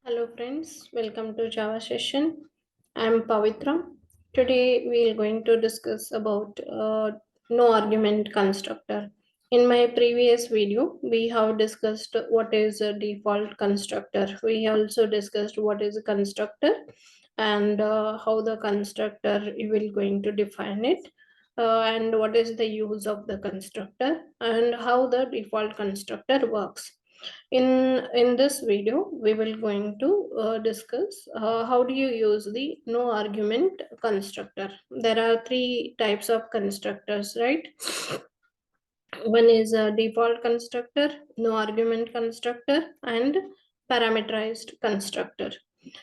Hello friends, welcome to Java session. I'm Pavitra. Today we are going to discuss about no argument constructor. In my previous video, we have discussed what is a default constructor. We also discussed what is a constructor and how the constructor will going to define it. And what is the use of the constructor and how the default constructor works. In this video, we will going to discuss how do you use the no argument constructor. There are three types of constructors, right? One is a default constructor, no argument constructor, and parameterized constructor.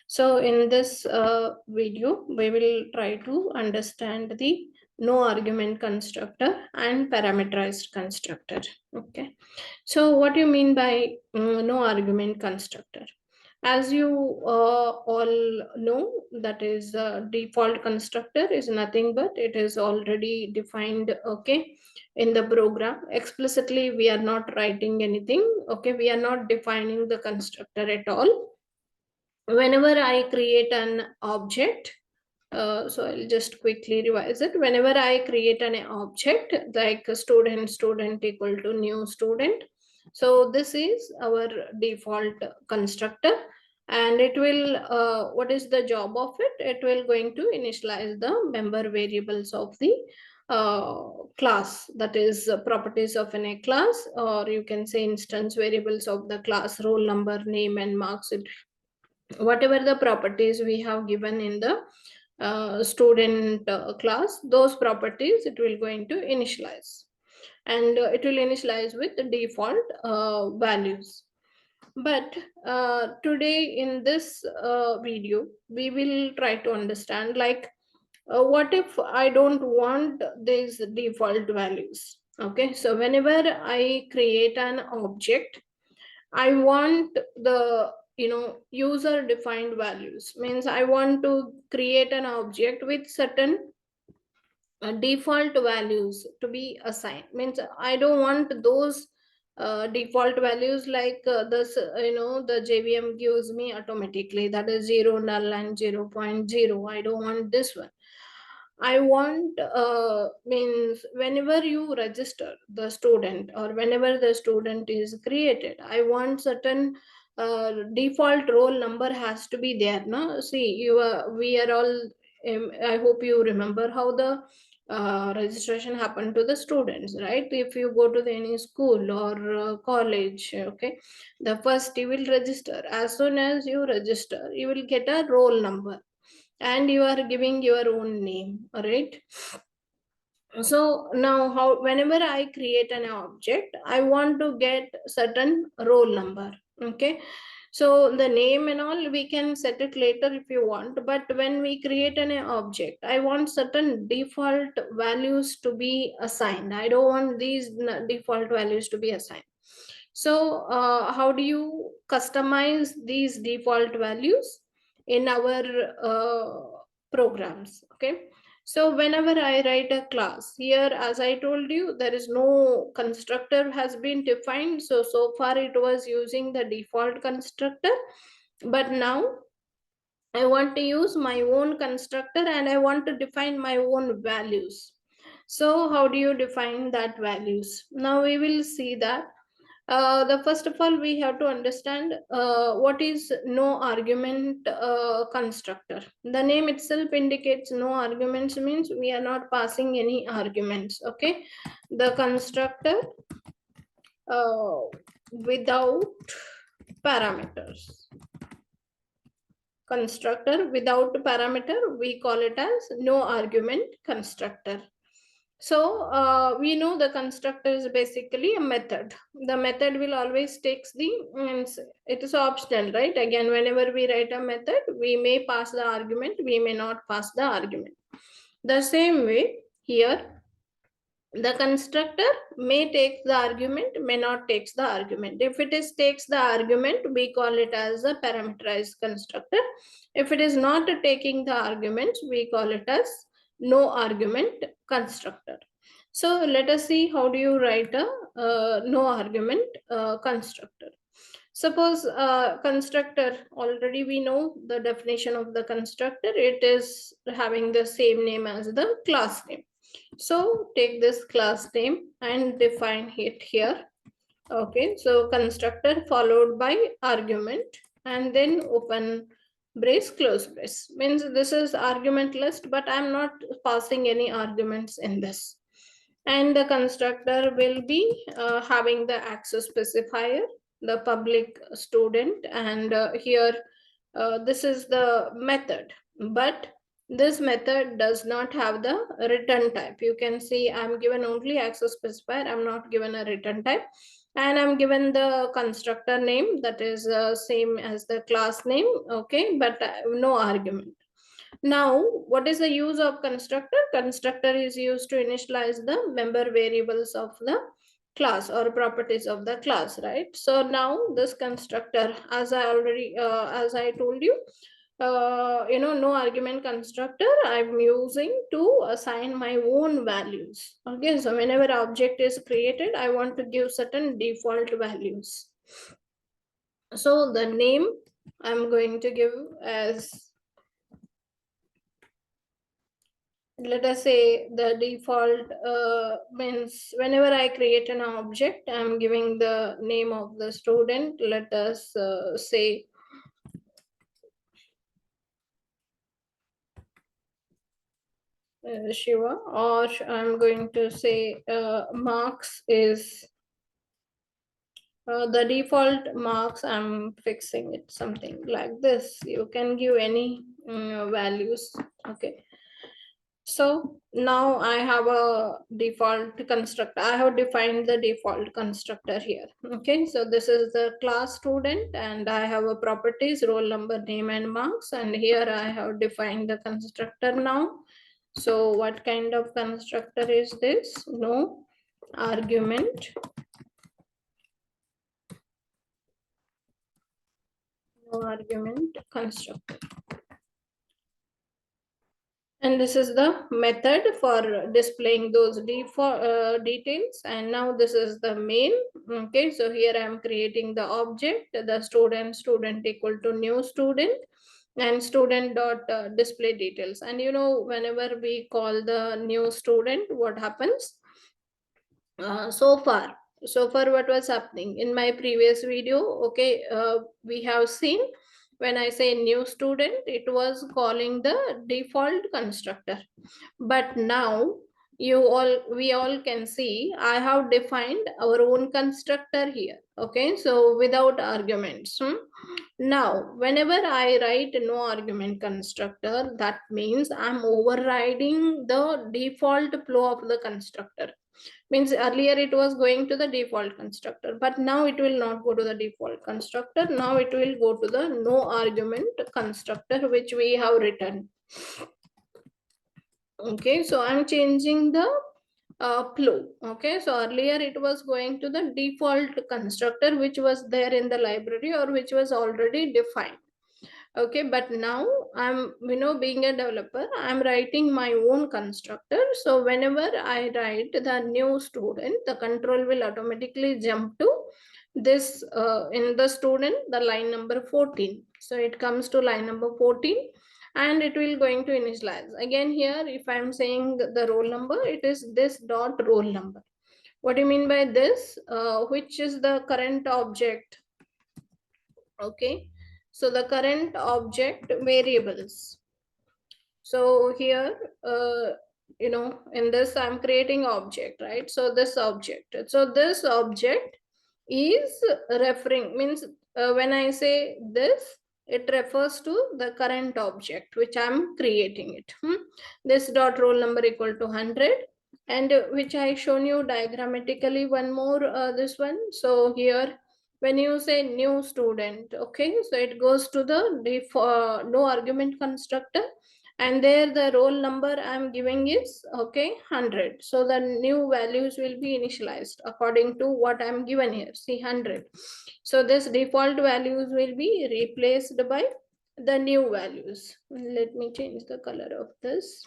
So in this video, we will try to understand the no argument constructor and parameterized constructor. Okay. So what do you mean by no argument constructor? As you all know, that is default constructor is nothing but it is already defined, okay, in the program. Explicitly, we are not writing anything, okay, we are not defining the constructor at all. Whenever I create an object, so I'll just quickly revise it. Whenever I create an object like a student equal to new student, so this is our default constructor, and it will what is the job of it? It will going to initialize the member variables of the class, that is properties of an a class, or you can say instance variables of the class, roll number, name, and marks. Whatever the properties we have given in the student class, those properties it will going to initialize, and it will initialize with the default values. But today in this video, we will try to understand, like, what if I don't want these default values? Okay, so whenever I create an object, I want the user defined values. Means I want to create an object with certain default values to be assigned. Means I don't want those default values like this, the JVM gives me automatically, that is 0, null, and 0.0. I don't want this one. I want means whenever you register the student or whenever the student is created, I want certain default roll number has to be there. No, see, we are all. I hope you remember how the registration happened to the students, right? If you go to any school or college, okay, the first you will register. As soon as you register, you will get a roll number and you are giving your own name, right? So now how whenever I create an object, I want to get certain roll number, okay? So the name and all we can set it later if you want, but when we create an object, I want certain default values to be assigned. I don't want these default values to be assigned. So how do you customize these default values in our programs? Okay, so whenever I write a class here, as I told you, there is no constructor has been defined. So far it was using the default constructor, but now I want to use my own constructor and I want to define my own values. So how do you define that values? Now we will see that the first of all we have to understand what is no argument constructor. The name itself indicates no arguments, means we are not passing any arguments, okay? The constructor without parameters. Constructor without parameter, we call it as no argument constructor. So we know the constructor is basically a method. The method will always takes the means it is optional, right? Again, whenever we write a method, we may pass the argument, we may not pass the argument. The same way here, the constructor may take the argument, may not takes the argument. If it is takes the argument, we call it as a parameterized constructor. If it is not taking the arguments, we call it as no argument constructor. So let us see how do you write a no argument constructor. Suppose constructor, already we know the definition of the constructor. It is having the same name as the class name. So take this class name and define it here. Okay, so constructor followed by argument and then open brace, close brace. Means this is argument list, but I'm not passing any arguments in this. And the constructor will be having the access specifier, the public student, and here this is the method, but this method does not have the return type. You can see I'm given only access specifier, I'm not given a return type, and I'm given the constructor name that is same as the class name. Okay, but no argument. Now, what is the use of constructor? Constructor is used to initialize the member variables of the class or properties of the class, right? So now this constructor, as I told you, no argument constructor I'm using to assign my own values. Okay, so whenever object is created, I want to give certain default values. So the name I'm going to give as, let us say, the default means whenever I create an object, I'm giving the name of the student. Let us say Shiva, or I'm going to say marks is the default marks. I'm fixing it something like this. You can give any values. Okay. So now I have a default constructor. I have defined the default constructor here. Okay, so this is the class student and I have a properties, roll number, name and marks. And here I have defined the constructor now. So what kind of constructor is this? No argument. No argument constructor. And this is the method for displaying those details. And now this is the main. Okay, so here I am creating the object, the student equal to new student, and student dot display details. And whenever we call the new student, what happens? So far what was happening in my previous video? Okay, we have seen when I say new student, it was calling the default constructor. But now we all can see I have defined our own constructor here. Okay, so without arguments. Now whenever I write no argument constructor, that means I'm overriding the default flow of the constructor. Means earlier it was going to the default constructor, but now it will not go to the default constructor. Now it will go to the no argument constructor, which we have written. Okay, so I'm changing the flow. Okay, so earlier it was going to the default constructor, which was there in the library or which was already defined. Okay, but now I'm being a developer, I'm writing my own constructor. So whenever I write the new student, the control will automatically jump to this in the student, the line number 14. So it comes to line number 14 and it will going to initialize again. Here if I'm saying the roll number, it is this dot roll number. What do you mean by this? Which is the current object? Okay, so the current object variables. So here in this I'm creating object, right? So this object is referring, means when I say this, it refers to the current object which I'm creating it. This dot roll number equal to 100, and which I shown you diagrammatically one more this one. So here when you say new student, okay, so it goes to the no argument constructor, and there the roll number I'm giving is 100. So the new values will be initialized according to what I'm given here. See, 100. So this default values will be replaced by the new values. Let me change the color of this.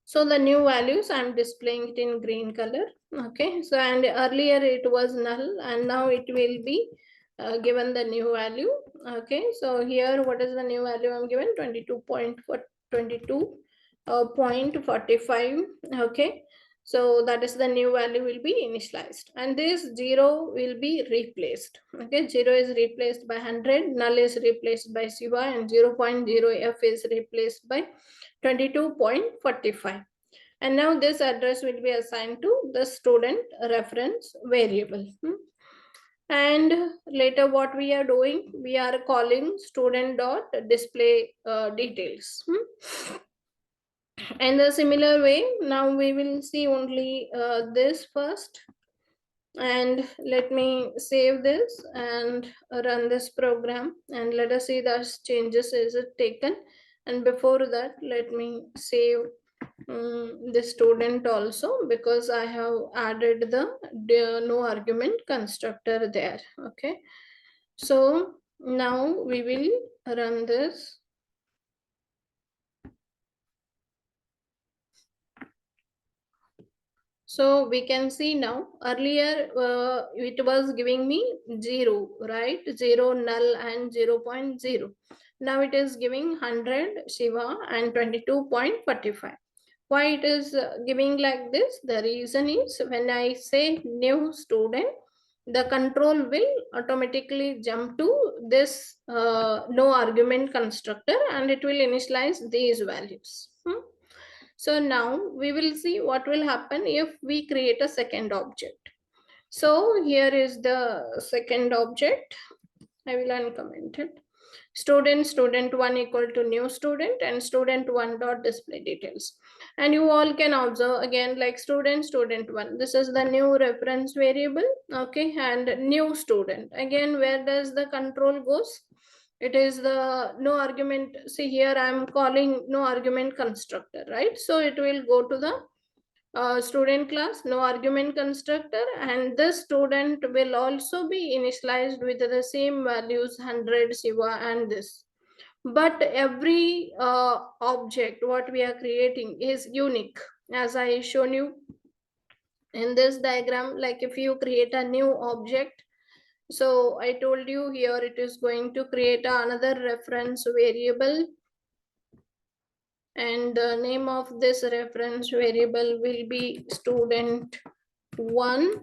So the new values I'm displaying it in green color. Okay, so and earlier it was null and now it will be given the new value. Okay, so here what is the new value I'm given? 22.45. Okay, so that is the new value will be initialized and this 0 will be replaced. Okay, 0 is replaced by 100, null is replaced by Shiva, and 0.0f is replaced by 22.45. And now this address will be assigned to the student reference variable. And later what we are doing, we are calling student dot display details. And the similar way, now we will see only this first. And let me save this and run this program, and let us see the changes is it taken. And before that, let me save the student also, because I have added the no argument constructor there. Okay, so now we will run this. So we can see now, earlier it was giving me 0, right? 0 null and 0.0. Now it is giving 100 Shiva and 22.45. Why it is giving like this? The reason is when I say new student, the control will automatically jump to this no argument constructor and it will initialize these values. So now we will see what will happen if we create a second object. So here is the second object. I will uncomment it. Student1 equal to new student and student1 dot display details. And you all can observe again, like student1, this is the new reference variable. Okay, and new student, again where does the control goes? It is the no argument. See here I am calling no argument constructor, right? So it will go to the student class no argument constructor, and this student will also be initialized with the same values 100 Shiva and this. But every object what we are creating is unique, as I shown you in this diagram. Like if you create a new object, so I told you here it is going to create another reference variable, and the name of this reference variable will be student1,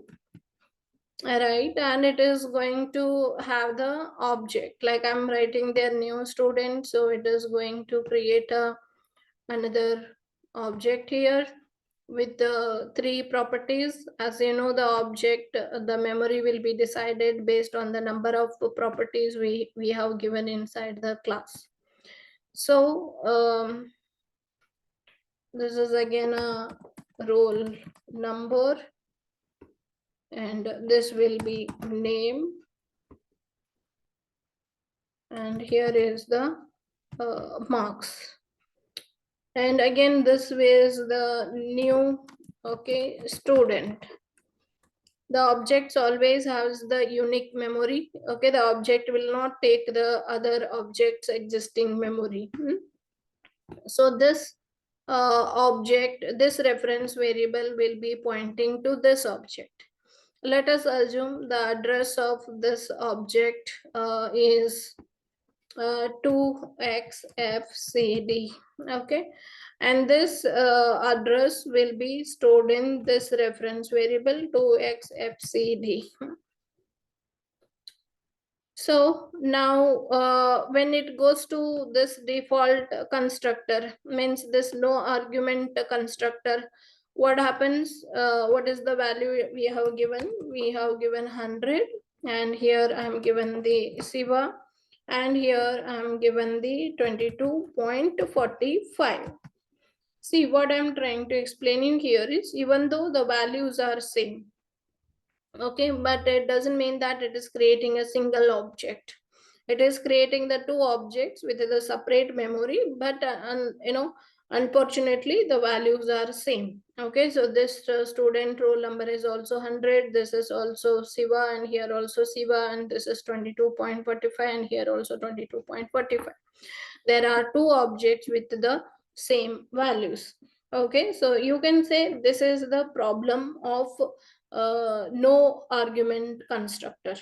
right? And it is going to have the object, like I'm writing their new student, so it is going to create another object here with the 3 properties. As you know, the object, the memory will be decided based on the number of properties we have given inside the class. So this is again a roll number, and this will be name, and here is the marks. And again this is the new, okay, student. The objects always has the unique memory. Okay, the object will not take the other objects existing memory. So this object, this reference variable will be pointing to this object. Let us assume the address of this object is 2xfcd. Okay, and this address will be stored in this reference variable 2xfcd. So now when it goes to this default constructor, means this no argument constructor, what happens? What is the value we have given? We have given 100, and here I am given the Shiva, and here I am given the 22.45. See, what I am trying to explain in here is, even though the values are same, okay, but it doesn't mean that it is creating a single object. It is creating the 2 objects with the separate memory, but unfortunately the values are same. Okay, so this student roll number is also 100, this is also Shiva, and here also Shiva, and this is 22.45, and here also 22.45. There are 2 objects with the same values. Okay, so you can say this is the problem of no argument constructor.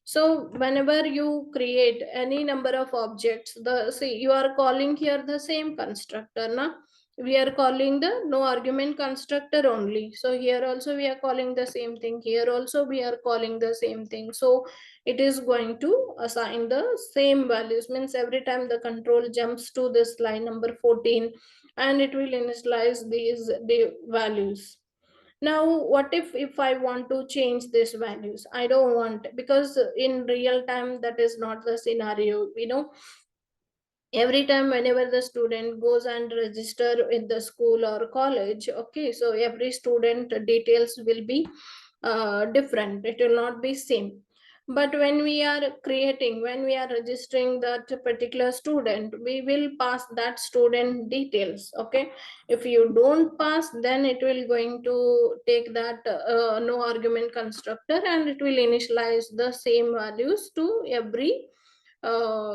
So whenever you create any number of objects, the see you are calling here the same constructor, na? We are calling the no argument constructor only. So here also we are calling the same thing. Here also we are calling the same thing. So it is going to assign the same values. Means every time the control jumps to this line number 14, and it will initialize these values. Now what if I want to change these values? I don't want, because in real time that is not the scenario, every time whenever the student goes and register in the school or college. Okay, so every student details will be different, it will not be same. But when we are creating, when we are registering that particular student, we will pass that student details. Okay, if you don't pass, then it will going to take that no argument constructor, and it will initialize the same values to every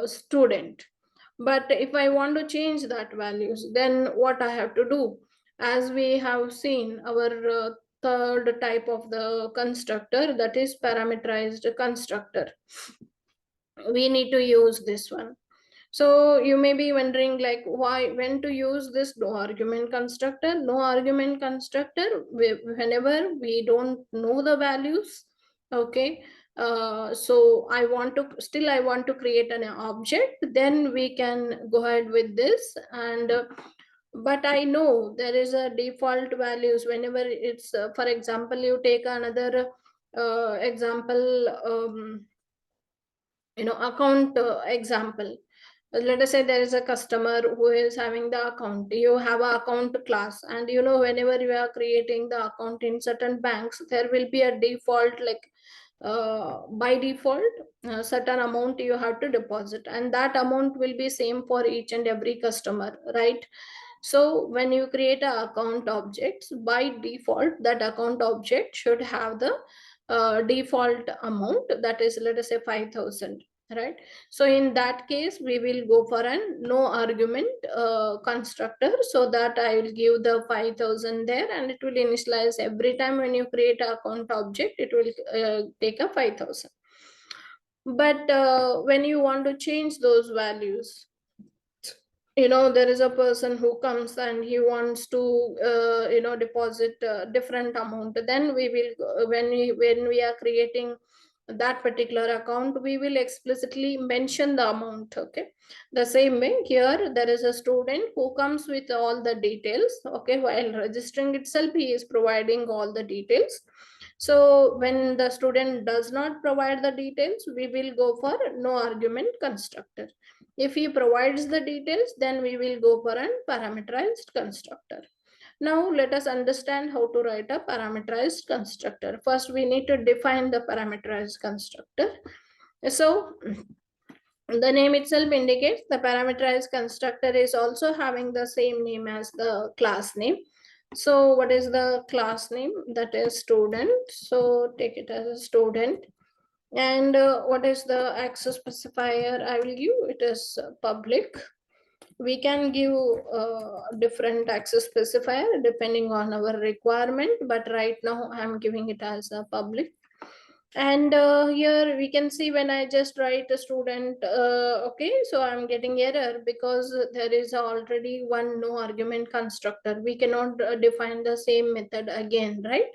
student. But if I want to change that values, then what I have to do? As we have seen, our third type of the constructor, that is parameterized constructor, we need to use this one. So you may be wondering, like, why, when to use this no argument constructor? No argument constructor, whenever we don't know the values. Okay, so I want to create an object, then we can go ahead with this. And but I know there is a default values whenever it's for example, you take another example, account example. Let us say there is a customer who is having the account. You have a account class, and whenever you are creating the account in certain banks, there will be a default, like by default certain amount you have to deposit, and that amount will be same for each and every customer, right? So when you create a account objects, by default that account object should have the default amount, that is, let us say 5,000, right? So in that case we will go for an no argument constructor, so that I will give the 5,000 there, and it will initialize every time when you create a account object, it will take a 5,000. But when you want to change those values, there is a person who comes and he wants to deposit a different amount, then we will when we are creating that particular account, we will explicitly mention the amount. Okay, the same way here, there is a student who comes with all the details. Okay, while registering itself, he is providing all the details. So when the student does not provide the details, we will go for no argument constructor. If he provides the details, then we will go for a parameterized constructor. Now let us understand how to write a parameterized constructor. First, we need to define the parameterized constructor. So the name itself indicates the parameterized constructor is also having the same name as the class name. So what is the class name? That is student. So take it as a student. And what is the access specifier I will give? It is public. We can give different access specifier depending on our requirement, but right now I'm giving it as a public. And here we can see when I just write a student, okay, so I'm getting error because there is already one no argument constructor. We cannot define the same method again, right?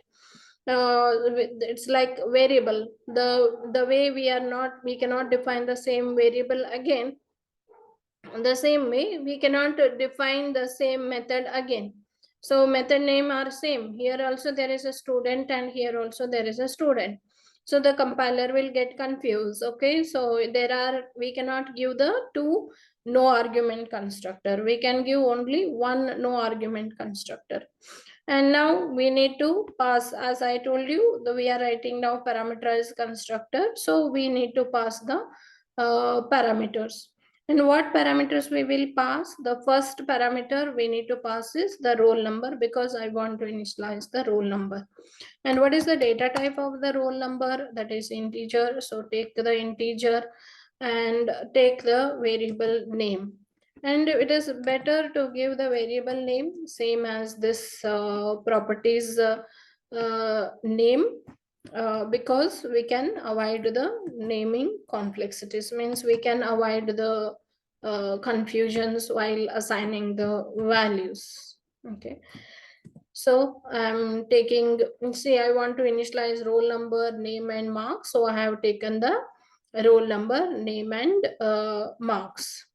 It's like variable. The way we cannot define the same variable again, the same way we cannot define the same method again. So method name are same. Here also there is a student, and here also there is a student. So the compiler will get confused. Okay, so we cannot give the two no argument constructor. We can give only one no argument constructor. And now we need to pass, as I told you, we are writing now parameterized constructor. So we need to pass the parameters. And what parameters we will pass? The first parameter we need to pass is the roll number, because I want to initialize the roll number. And what is the data type of the roll number? That is integer. So take the integer and take the variable name. And it is better to give the variable name same as this properties name, because we can avoid the naming complexities, means we can avoid the confusions while assigning the values. Okay, so I'm taking, see, I want to initialize roll number, name and marks, so I have taken the roll number, name and marks.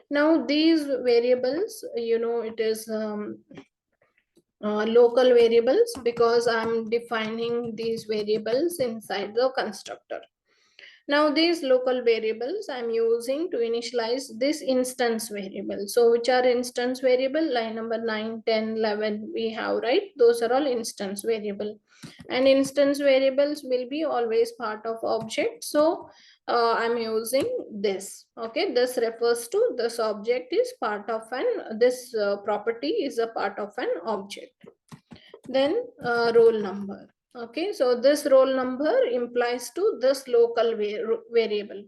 Now these variables, it is local variables, because I'm defining these variables inside the constructor. Now these local variables I'm using to initialize this instance variable. So which are instance variable? Line number 9, 10, 11 we have, right? Those are all instance variable. And instance variables will be always part of object. So I'm using this. Okay, this refers to this object is part of an, this property is a part of an object. Then roll number. Okay, so this roll number implies to this local variable.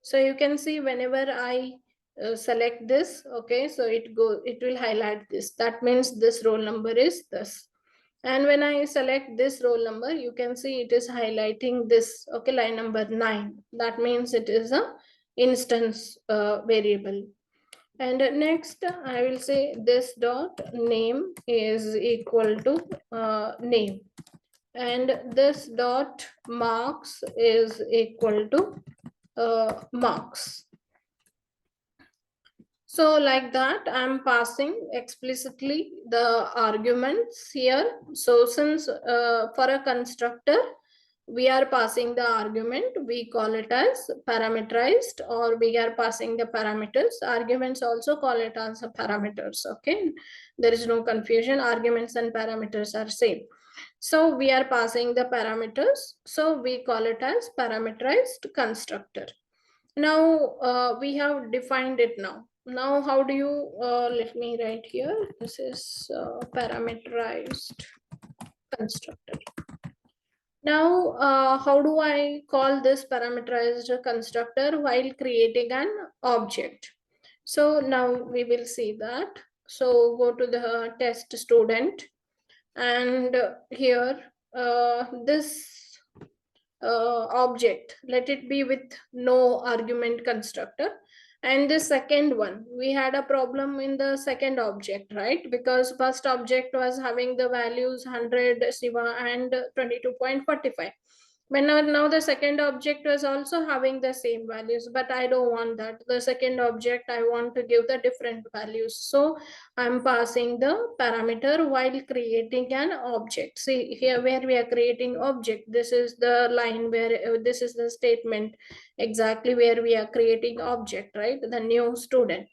So you can see whenever I select this, okay, so it will highlight this, that means this roll number is this. And when I select this roll number, you can see it is highlighting this, okay, line number 9, that means it is a instance variable. And next I will say this dot name is equal to name, and this dot marks is equal to marks. So like that, I'm passing explicitly the arguments here. So since for a constructor, we are passing the argument, we call it as parameterized, or we are passing the parameters. Arguments also call it as parameters, okay? There is no confusion, arguments and parameters are same. So we are passing the parameters, so we call it as parameterized constructor. Now we have defined it now. Now how do you, let me write here, this is parameterized constructor. Now how do I call this parameterized constructor while creating an object? So now we will see that. So go to the test student, and here this object, let it be with no argument constructor. And the second one, we had a problem in the second object, right? Because first object was having the values 100 Siva and 22.45. But now the second object was also having the same values, but I don't want that. The second object, I want to give the different values. So I'm passing the parameter while creating an object. See here where we are creating object, this is the line where this is the statement exactly where we are creating object, right? The new student.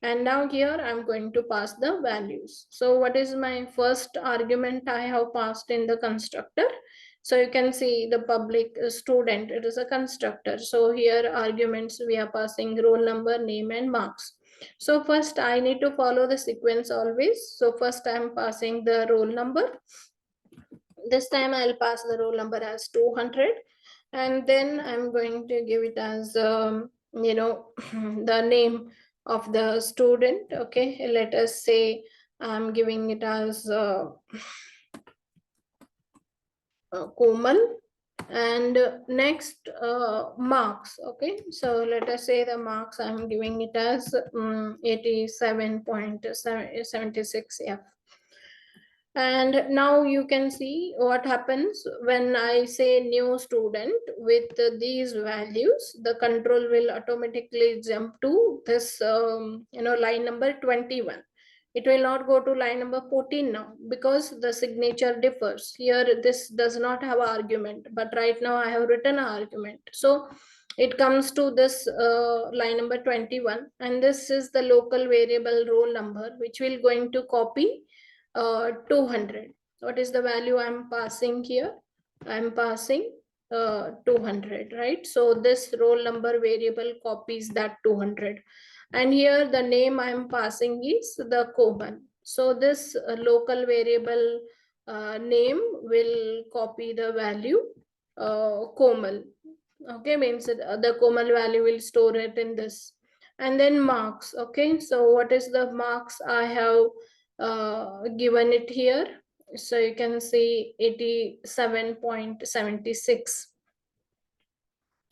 And now here I'm going to pass the values. So what is my first argument I have passed in the constructor? So you can see the public student, it is a constructor. So here arguments, we are passing roll number, name and marks. So first I need to follow the sequence always. So first I'm passing the roll number. This time I'll pass the roll number as 200. And then I'm going to give it as, the name of the student. Okay, let us say I'm giving it as Komal. And next marks. Okay, so let us say the marks I'm giving it as 87.76 F. And now you can see what happens when I say new student with these values. The control will automatically jump to this line number 21. It will not go to line number 14 now, because the signature differs. Here this does not have argument, but right now I have written an argument. So it comes to this line number 21, and this is the local variable roll number, which will going to copy 200. What is the value I'm passing here? I'm passing 200, right? So this roll number variable copies that 200. And here the name I'm passing is the Koban. So this local variable name will copy the value Komal. Okay, means the Komal value will store it in this. and then marks. Okay, so what is the marks I have given it here? So you can see 87.76.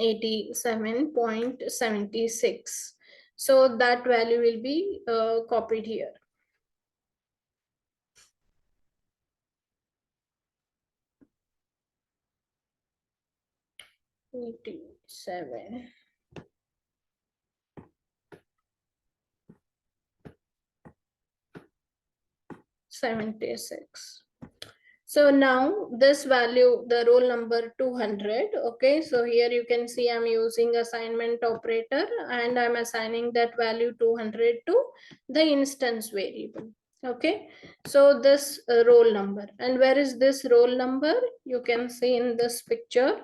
87.76. So that value will be copied here. Seven. 76. So now this value, the roll number 200. Okay, so here you can see I'm using assignment operator and I'm assigning that value 200 to the instance variable. Okay, so this roll number, and where is this roll number? You can see in this picture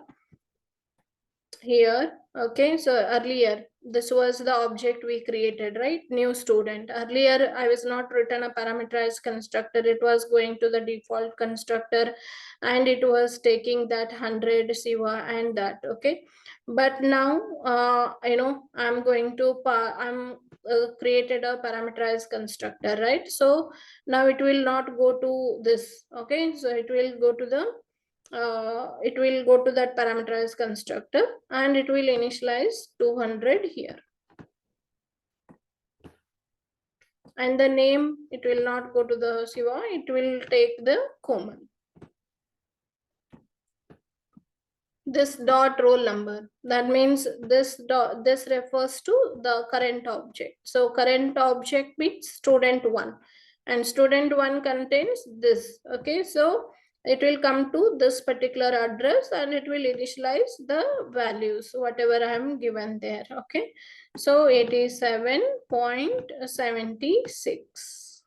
here. Okay, so earlier this was the object we created, right? New student. Earlier I was not written a parameterized constructor, it was going to the default constructor and it was taking that 100 siva and that. Okay, but now I'm going to created a parameterized constructor, right? So now it will not go to this. Okay, so it will go to the it will go to that parameterized constructor and it will initialize 200 here. And the name, it will not go to the Shiva, it will take the Komal. This dot roll number, that means this refers to the current object. So current object means student 1 and student 1 contains this. Okay, so it will come to this particular address and it will initialize the values whatever I am given there. Okay, so 87.76.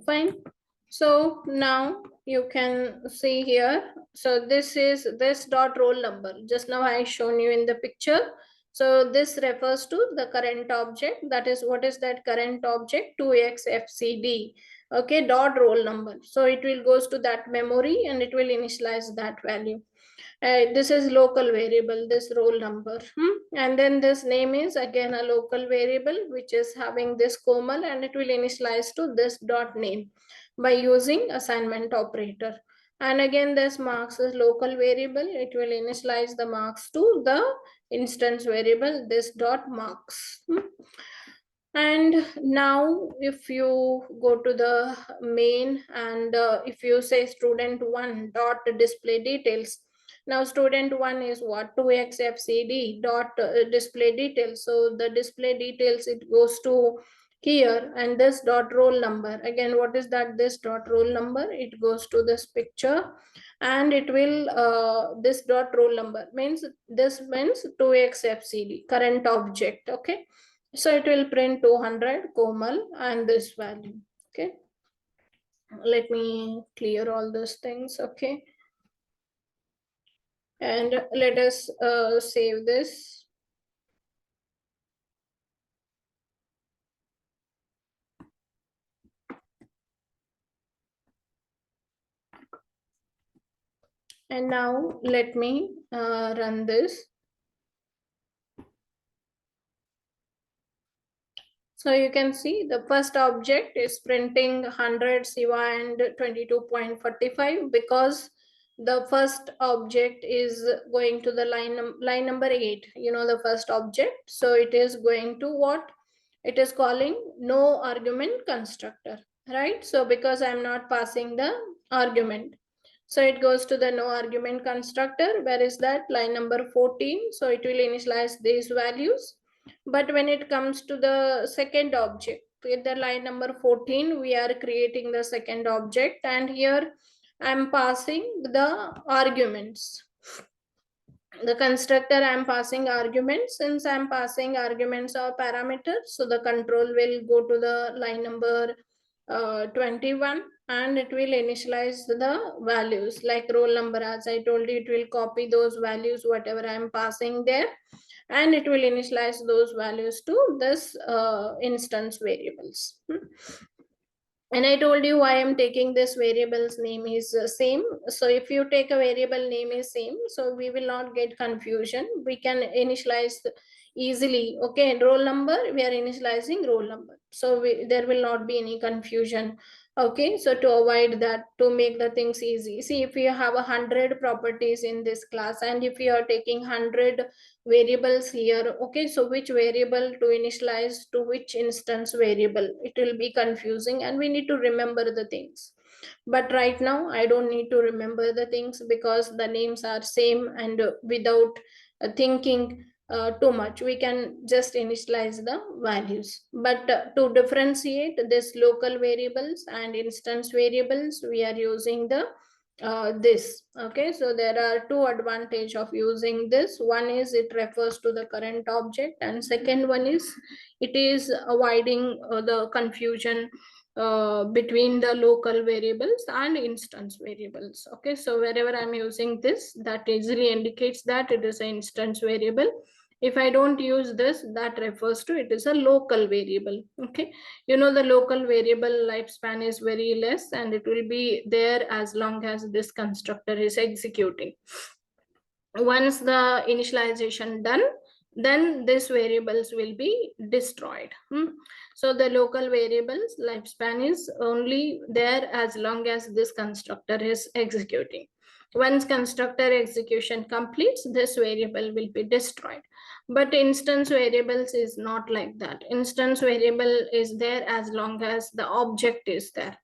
Fine. So now you can see here. So this is this dot roll number. Just now I shown you in the picture. So this refers to the current object. That is, what is that current object? 2xfcd. Okay, dot roll number. So it will goes to that memory and it will initialize that value. This is local variable, this roll number. And then this name is again a local variable which is having this Komal and it will initialize to this dot name by using assignment operator. And again this marks is local variable, it will initialize the marks to the instance variable, this dot marks. And now if you go to the main and if you say student 1 dot display details, now student 1 is what? 2xfcd dot display details. So the display details, it goes to here, and this dot roll number, again what is that? This dot roll number, it goes to this picture and it will this dot roll number means, this means 2xfcd current object. Okay, so it will print 200 Komal and this value. Okay, let me clear all those things. Okay, and let us save this. And now let me run this. So you can see the first object is printing 100 Siva and 22.45 because the first object is going to the line number 8, you know, the first object. So it is going to what? It is calling no argument constructor, right? So because I'm not passing the argument, so it goes to the no argument constructor. Where is that? Line number 14. So it will initialize these values. But when it comes to the second object, with the line number 14, we are creating the second object and here I'm passing the arguments. The constructor I'm passing arguments. Since I'm passing arguments or parameters, so the control will go to the line number 21 and it will initialize the values like roll number. As I told you, it will copy those values whatever I'm passing there and it will initialize those values to this instance variables. And I told you why I'm taking this variable's name is same. So if you take a variable name is same, so we will not get confusion. We can initialize easily. Okay, roll number, we are initializing roll number. So there will not be any confusion. Okay, so to avoid that, to make the things easy. See, if you have 100 properties in this class, and if you are taking 100 variables here, okay, so which variable to initialize to which instance variable, it will be confusing and we need to remember the things. But right now I don't need to remember the things because the names are same, and without thinking too much, we can just initialize the values. But to differentiate this local variables and instance variables, we are using the this. Okay, so there are two advantage of using this. One is it refers to the current object, and second one is it is avoiding the confusion between the local variables and instance variables. Okay, so wherever I'm using this, that easily indicates that it is an instance variable. If I don't use this, that refers to it is a local variable. Okay, you know, the local variable lifespan is very less, and it will be there as long as this constructor is executing. Once the initialization done, then these variables will be destroyed. So the local variables lifespan is only there as long as this constructor is executing. Once constructor execution completes, this variable will be destroyed. But instance variables is not like that. Instance variable is there as long as the object is there.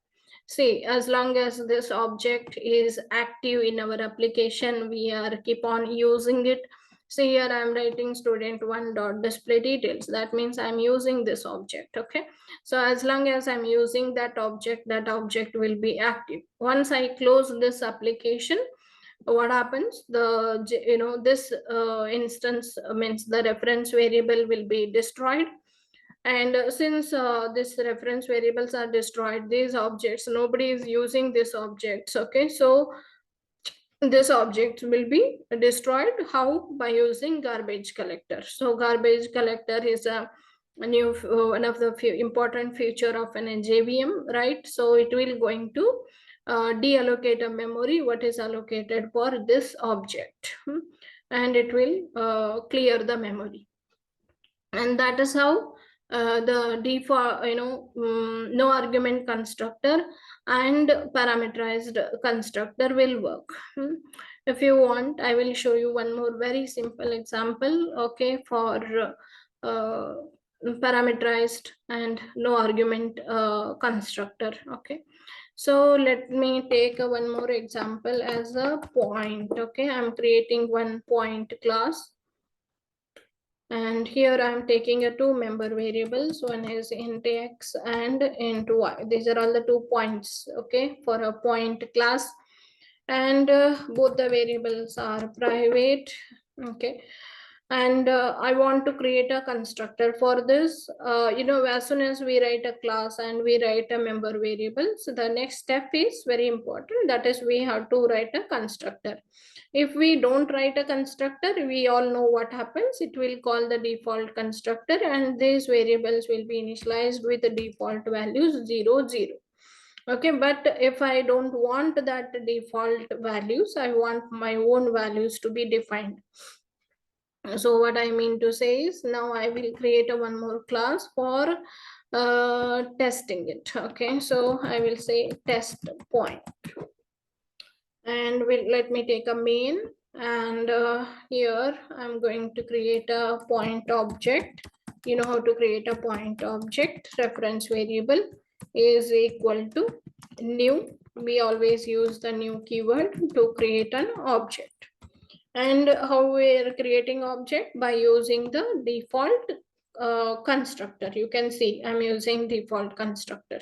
See, as long as this object is active in our application, we are keep on using it. See, here I'm writing student1 dot display details. That means I'm using this object. Okay, so as long as I'm using that object will be active. Once I close this application, what happens? The this instance means the reference variable will be destroyed. And since these reference variables are destroyed, these objects, nobody is using these objects. Okay, so this object will be destroyed. How? By using garbage collector. So garbage collector is a new one of the few important feature of an JVM, right? So it will going to deallocate a memory what is allocated for this object, and it will clear the memory. And that is how the default, no argument constructor and parameterized constructor will work. If you want, I will show you one more very simple example, okay, for uh, parameterized and no argument constructor. Okay, so let me take one more example as a point. Okay, I'm creating one point class, and here I'm taking a two member variables. One is int x and int y. These are all the 2 points, okay, for a point class. And both the variables are private. Okay, and I want to create a constructor for this. As soon as we write a class and we write a member variable, so the next step is very important. That is, we have to write a constructor. If we don't write a constructor, we all know what happens. It will call the default constructor, and these variables will be initialized with the default values 0, 0. Okay, but if I don't want that default values, I want my own values to be defined. So what I mean to say is, now I will create a one more class for testing it. Okay, so I will say test point, and let me take a main, and here I'm going to create a point object. You know how to create a point object. Reference variable is equal to new. We always use the new keyword to create an object. And how we are creating object? By using the default constructor. You can see I'm using default constructor,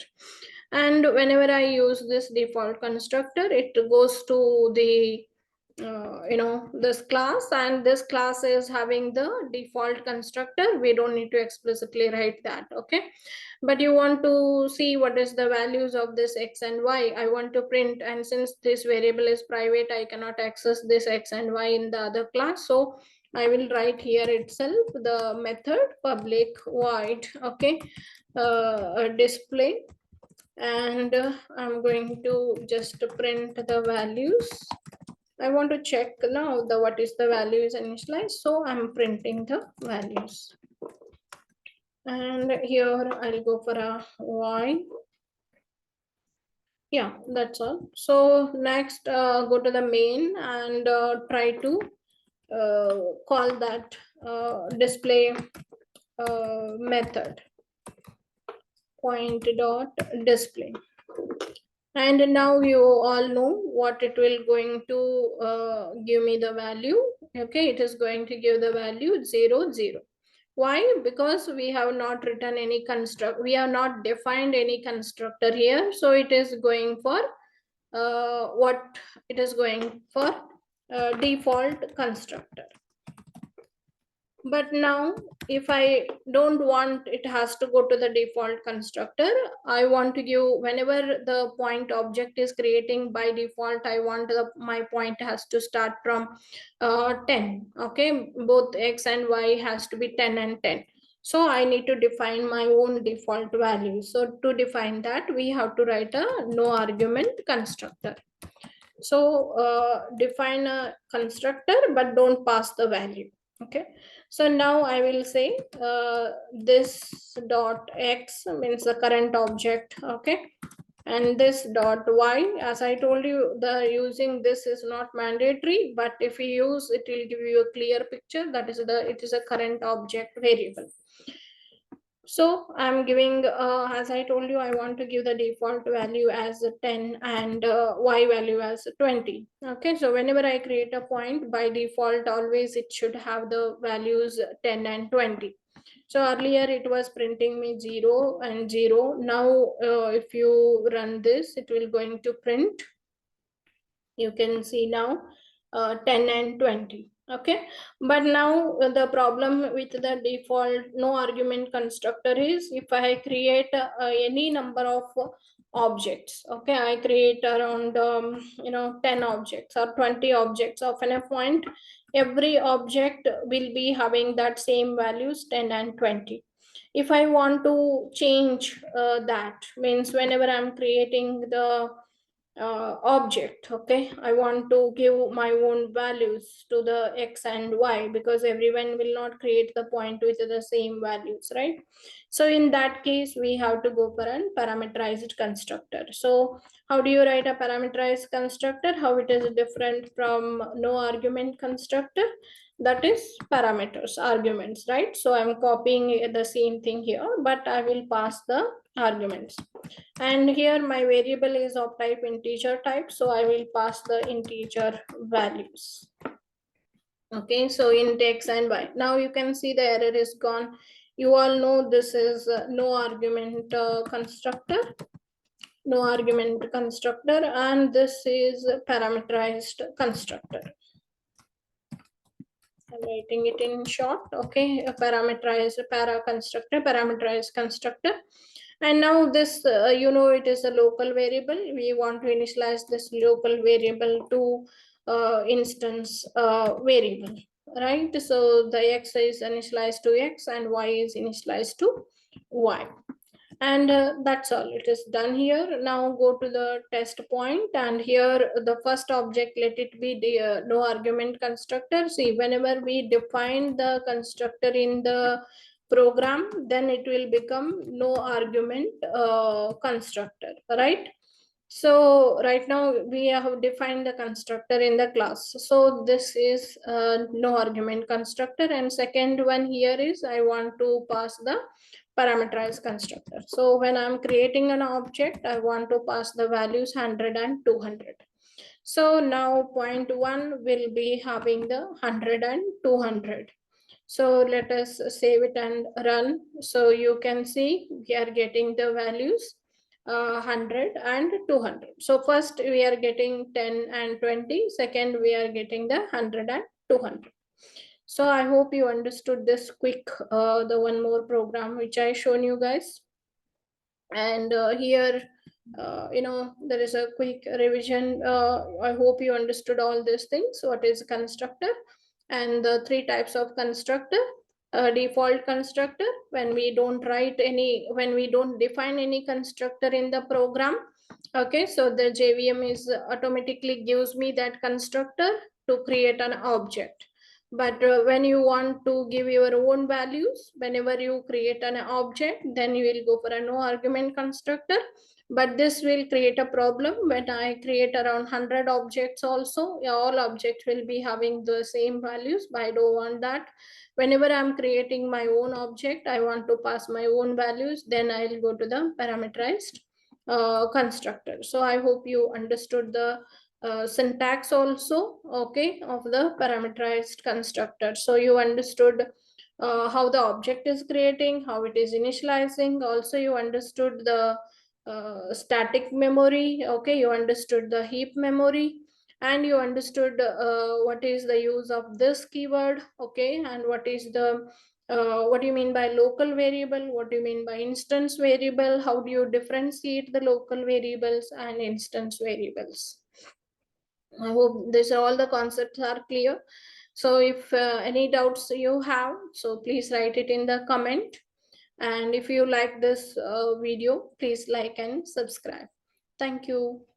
and whenever I use this default constructor, it goes to the this class, and this class is having the default constructor. We don't need to explicitly write that. Okay, but you want to see what is the values of this x and y. I want to print, and since this variable is private, I cannot access this x and y in the other class. So I will write here itself the method public void, okay, display and I'm going to just print the values. I want to check now the what is the value is initialized, so I'm printing the values. And here I'll go for a y. Yeah, that's all. So next, go to the main and try to call that display method point dot display. And now you all know what it will going to give me the value. Okay, it is going to give the value 0 0. Why? Because we have not written any construct, we have not defined any constructor here, so it is going for what it is going for default constructor. But now if I don't want it has to go to the default constructor, I want to give whenever the point object is creating by default, I want my point has to start from 10. Okay, both x and y has to be 10 and 10. So I need to define my own default value. So to define that, we have to write a no argument constructor. So define a constructor but don't pass the value. Okay, so now I will say this dot x means the current object. Okay, and this dot y, as I told you, the using this is not mandatory, but if you use it will give you a clear picture. That is it is a current object variable. So I'm giving, as I told you, I want to give the default value as 10 and y value as 20. Okay, so whenever I create a point, by default, always it should have the values 10 and 20. So earlier it was printing me 0 and 0. Now, if you run this, it will going to print. You can see now 10 and 20. Okay, but now the problem with the default no argument constructor is if I create any number of objects. Okay, I create around 10 objects or 20 objects of an point. Every object will be having that same values 10 and 20. If I want to change that, means whenever I'm creating the object, okay, I want to give my own values to the x and y, because everyone will not create the point with the same values, right? So in that case we have to go for a parameterized constructor. So how do you write a parameterized constructor? How it is different from no argument constructor? That is parameters, arguments, right? So I'm copying the same thing here, but I will pass the arguments. And here my variable is of type integer type, so I will pass the integer values. Okay, so int x and y. Now you can see the error is gone. You all know this is no argument constructor, no argument constructor, and this is parameterized constructor. I'm writing it in short. Okay, a parameterized parameterized constructor. And now this, it is a local variable. We want to initialize this local variable to instance variable, right? So the x is initialized to x and y is initialized to y. And that's all, it is done here. Now go to the test point, and here the first object, let it be the no argument constructor. See, whenever we define the constructor in the program, then it will become no argument constructor, right? So right now we have defined the constructor in the class. So this is no argument constructor, and second one here is I want to pass the parameterized constructor. So when I'm creating an object, I want to pass the values 100 and 200. So now point 1 will be having the 100 and 200. So let us save it and run. So you can see we are getting the values 100 and 200. So first we are getting 10 and 20. Second we are getting the 100 and 200. So I hope you understood this quick, the one more program which I shown you guys. And here, there is a quick revision. I hope you understood all these things. What is constructor and the three types of constructor. a default constructor when we don't define any constructor in the program. Okay, so the JVM is automatically gives me that constructor to create an object. But when you want to give your own values, whenever you create an object, then you will go for a no argument constructor. But this will create a problem when I create around 100 objects also. All objects will be having the same values, but I don't want that. Whenever I'm creating my own object, I want to pass my own values, then I'll go to the parameterized constructor. So I hope you understood the syntax also, okay, of the parameterized constructor. So you understood how the object is creating, how it is initializing. Also you understood the static memory, okay, you understood the heap memory, and you understood what is the use of this keyword, okay, and what is the what do you mean by local variable, what do you mean by instance variable, how do you differentiate the local variables and instance variables. I hope these are all the concepts are clear. So if any doubts you have, so please write it in the comment. And if you like this video, please like and subscribe. Thank you.